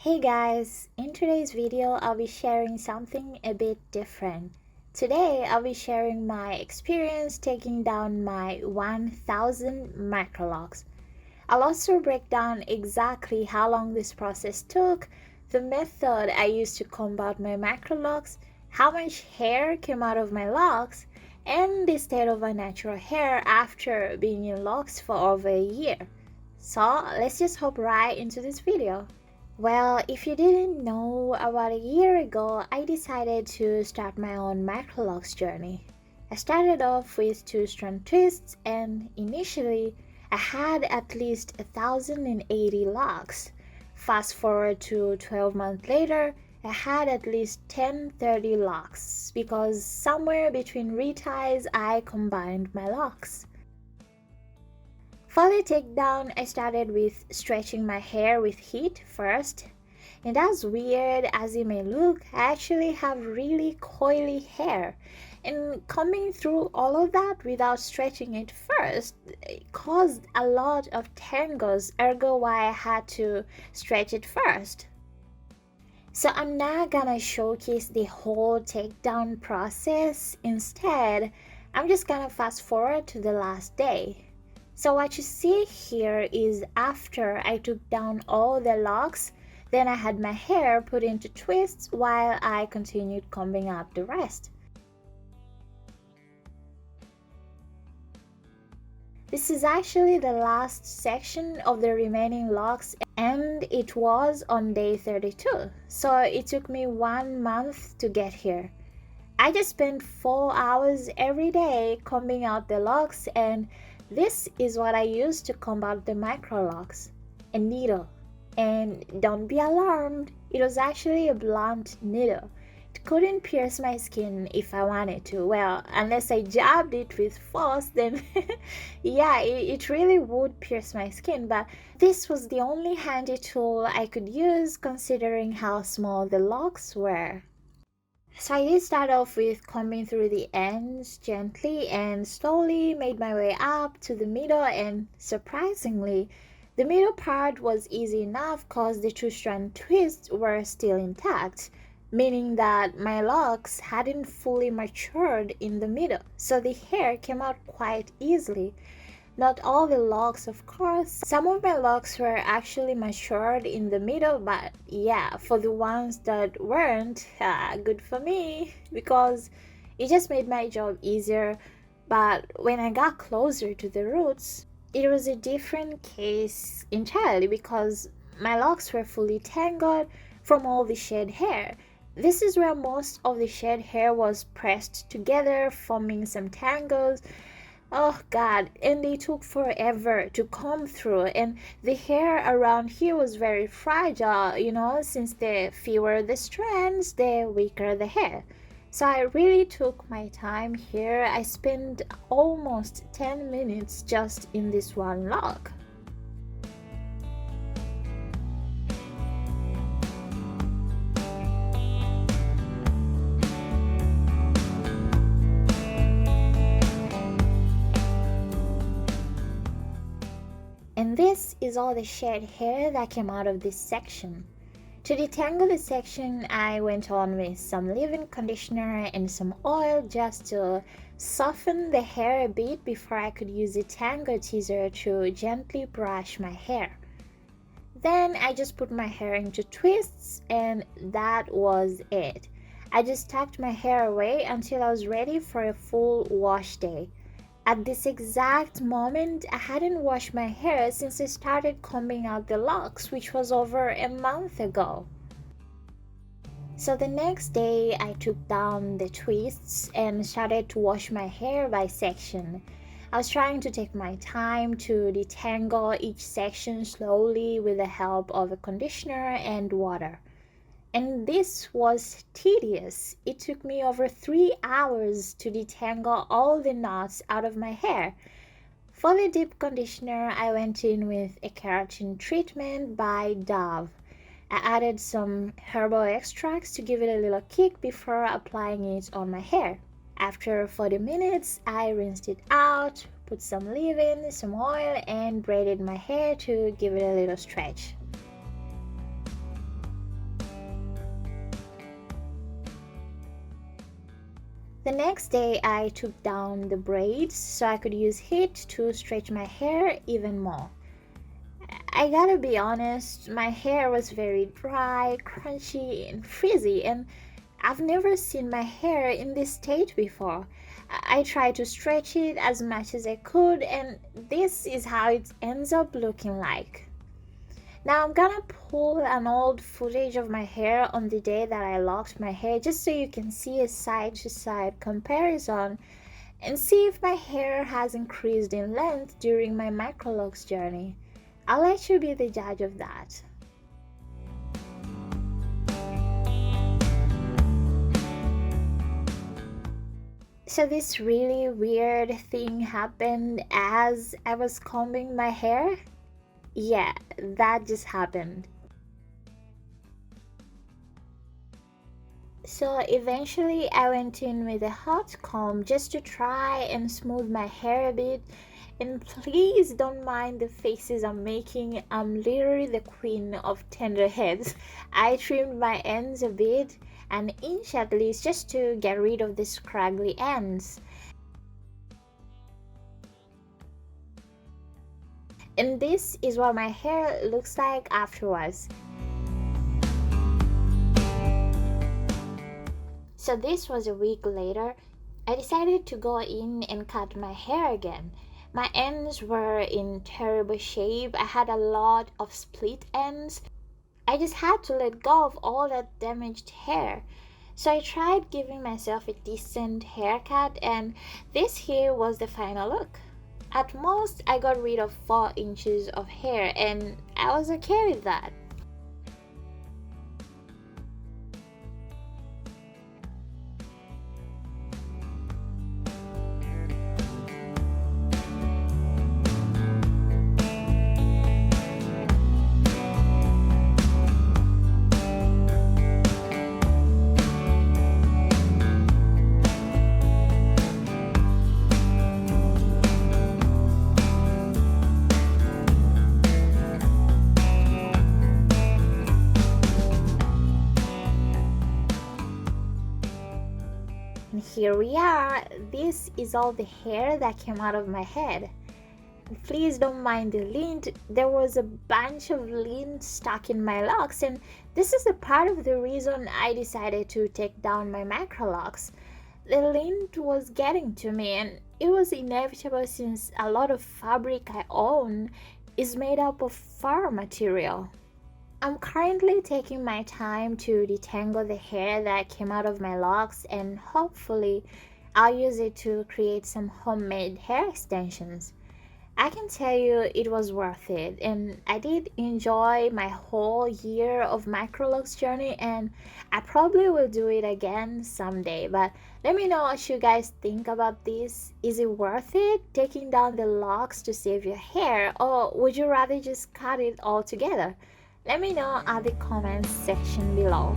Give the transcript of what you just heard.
Hey guys, in today's video I'll be sharing something a bit different. Today I'll be sharing my experience taking down my 1000 microlocs. I'll also break down exactly how long this process took, the method I used to comb out my microlocs, how much hair came out of my locks, and the state of my natural hair after being in locks for over a year. So let's just hop right into this video. Well, if you didn't know, about a year ago, I decided to start my own Microlocs journey. I started off with 2-strand twists, and initially, I had at least 1,080 locks. Fast forward to 12 months later, I had at least 1030 locks because somewhere between reties, I combined my locks. For the takedown, I started with stretching my hair with heat first. And as weird as it may look, I actually have really coily hair. And combing through all of that without stretching it first caused a lot of tangles, ergo why I had to stretch it first. So I'm not gonna showcase the whole takedown process. Instead, I'm just gonna fast forward to the last day. So what you see here is after I took down all the locks, then I had my hair put into twists while I continued combing up the rest. This is actually the last section of the remaining locks, and it was on day 32. So it took me 1 month to get here. I just spent 4 hours every day combing out the locks, and this is what I used to comb out the Microlocs, a needle. And don't be alarmed, it was actually a blunt needle. It couldn't pierce my skin if I wanted to. Well, unless I jabbed it with force, then yeah, it really would pierce my skin. But this was the only handy tool I could use considering how small the locks were. So I did start off with combing through the ends gently and slowly made my way up to the middle, and surprisingly, the middle part was easy enough cause the 2-strand twists were still intact, meaning that my locks hadn't fully matured in the middle, so the hair came out quite easily. Not all the locks, of course. Some of my locks were actually matured in the middle, but yeah, for the ones that weren't, good for me, because it just made my job easier. But when I got closer to the roots, it was a different case entirely because my locks were fully tangled from all the shed hair. This is where most of the shed hair was pressed together, forming some tangles. Oh god, and they took forever to comb through, and the hair around here was very fragile, since the fewer the strands, the weaker the hair. So I really took my time here. I spent almost 10 minutes just in this one lock. And this is all the shed hair that came out of this section. To detangle the section, I went on with some leave-in conditioner and some oil just to soften the hair a bit before I could use a tangle teaser to gently brush my hair. Then I just put my hair into twists, and that was it. I just tucked my hair away until I was ready for a full wash day. At this exact moment, I hadn't washed my hair since I started combing out the locks, which was over a month ago. So the next day, I took down the twists and started to wash my hair by section. I was trying to take my time to detangle each section slowly with the help of a conditioner and water. And this was tedious. It took me over 3 hours to detangle all the knots out of my hair. For the deep conditioner, I went in with a keratin treatment by Dove. I added some herbal extracts to give it a little kick before applying it on my hair. After 40 minutes, I rinsed it out, put some leave-in, some oil, and braided my hair to give it a little stretch. The next day, I took down the braids so I could use heat to stretch my hair even more. I gotta be honest, my hair was very dry, crunchy, and frizzy, and I've never seen my hair in this state before. I tried to stretch it as much as I could, and this is how it ends up looking like. Now I'm gonna pull an old footage of my hair on the day that I locked my hair just so you can see a side to side comparison and see if my hair has increased in length during my Microlocs journey. I'll let you be the judge of that. So this really weird thing happened as I was combing my hair. Yeah, that just happened. So eventually I went in with a hot comb just to try and smooth my hair a bit. And please don't mind the faces I'm making. I'm literally the queen of tender heads. I trimmed my ends a bit, an inch at least, just to get rid of the scraggly ends. And this is what my hair looks like afterwards. So this was a week later. I decided to go in and cut my hair again. My ends were in terrible shape. I had a lot of split ends. I just had to let go of all that damaged hair. So I tried giving myself a decent haircut, and this here was the final look. At most, I got rid of 4 inches of hair, and I was okay with that. And here we are. This is all the hair that came out of my head. Please don't mind the lint. There was a bunch of lint stuck in my locks, and this is a part of the reason I decided to take down my Microlocs. The lint was getting to me, and it was inevitable since a lot of fabric I own is made up of fur material. I'm currently taking my time to detangle the hair that came out of my locks, and hopefully I'll use it to create some homemade hair extensions. I can tell you it was worth it, and I did enjoy my whole year of Microlocs journey, and I probably will do it again someday. But let me know what you guys think about this. Is it worth it taking down the locks to save your hair, or would you rather just cut it all together? Let me know at the comments section below.